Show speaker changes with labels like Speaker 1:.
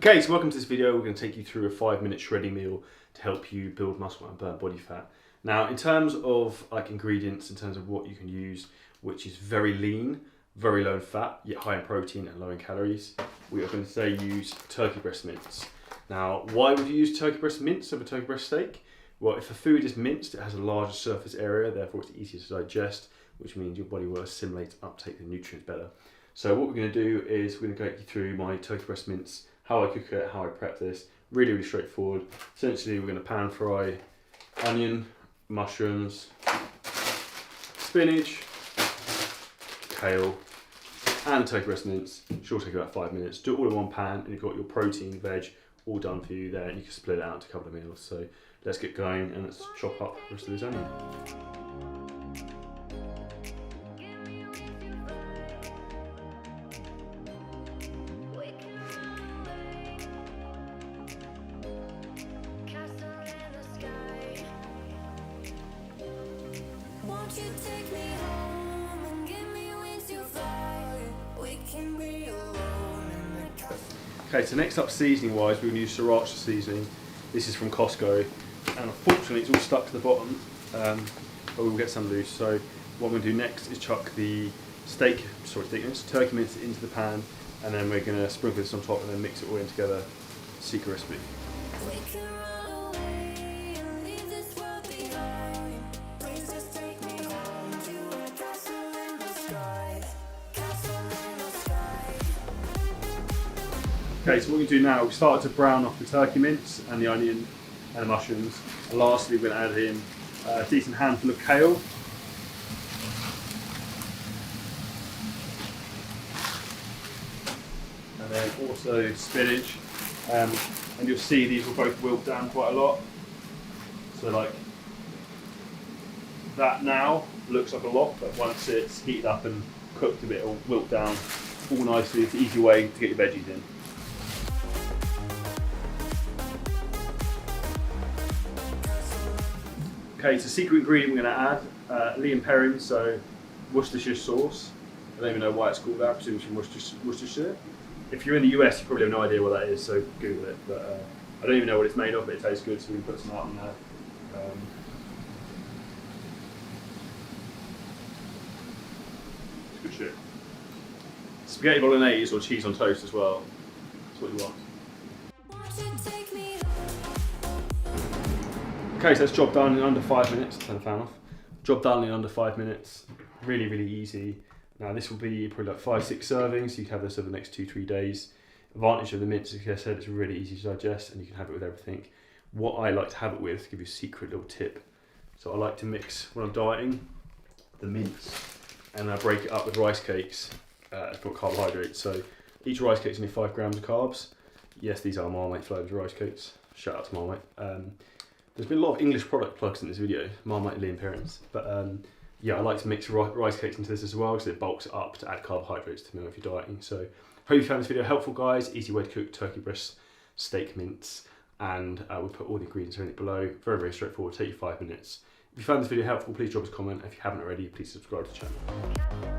Speaker 1: Okay, so welcome to this video. We're going to take you through a 5-minute shredding meal to help you build muscle and burn body fat. Now, in terms of ingredients, in terms of what you can use, which is very lean, very low in fat, yet high in protein and low in calories, we are going to say use turkey breast mince. Now, why would you use turkey breast mince over turkey breast steak? Well, if a food is minced, it has a larger surface area, therefore it's easier to digest, which means your body will assimilate and uptake the nutrients better. So what we're going to do is we're going to take you through my turkey breast mince, how I cook it, how I prep this. Really straightforward. Essentially, we're going to pan fry onion, mushrooms, spinach, kale, and turkey breast mince. Sure take about 5 minutes. Do it all in one pan, and you've got your protein, veg, all done for you there, and you can split it out into a couple of meals. So let's get going, and let's chop up the rest of this onion. Okay, so next up, seasoning wise, we're going to use Sriracha seasoning. This is from Costco, and unfortunately it's all stuck to the bottom, but we'll get some loose. So what I'm going to do next is chuck the turkey mince into the pan, and then we're going to sprinkle this on top and then mix it all in together. Secret recipe. Okay, so what we do now, we start to brown off the turkey mince and the onion and the mushrooms. And lastly, we're going to add in a decent handful of kale. And then also spinach. And you'll see these will both wilt down quite a lot. So like that now looks like a lot, but once it's heated up and cooked a bit, it'll wilt down all nicely. It's an easy way to get your veggies in. Okay, so secret ingredient we're going to add, Lee and Perrin, so Worcestershire Sauce. I don't even know why it's called that, I presume it's from Worcestershire. If you're in the US, you probably have no idea what that is, so Google it. But I don't even know what it's made of, but it tastes good, so we can put some out in there. It's good shit. Spaghetti bolognese or cheese on toast as well. That's what you want. Okay, so that's job done in under 5 minutes. Turn the fan off. Job done in under 5 minutes. Really easy. Now this will be probably like 5-6 servings, so you can have this over the next 2-3 days. Advantage of the mince, like I said, it's really easy to digest and you can have it with everything. What I like to have it with, to give you a secret little tip. So I like to mix, when I'm dieting, the mince, and I break it up with rice cakes for carbohydrates. So each rice cake is only 5 grams of carbs. Yes, these are Marmite flavoured rice cakes. Shout out to Marmite. There's been a lot of English product plugs in this video, Marmite, Lee and Perrin's, but yeah, I like to mix rice cakes into this as well because it bulks it up to add carbohydrates to the meal if you're dieting. So hope you found this video helpful, guys. Easy way to cook turkey breast steak mince, and we'll put all the ingredients in it below. Very straightforward, take you 5 minutes. If you found this video helpful, please drop us a comment. If you haven't already, please subscribe to the channel.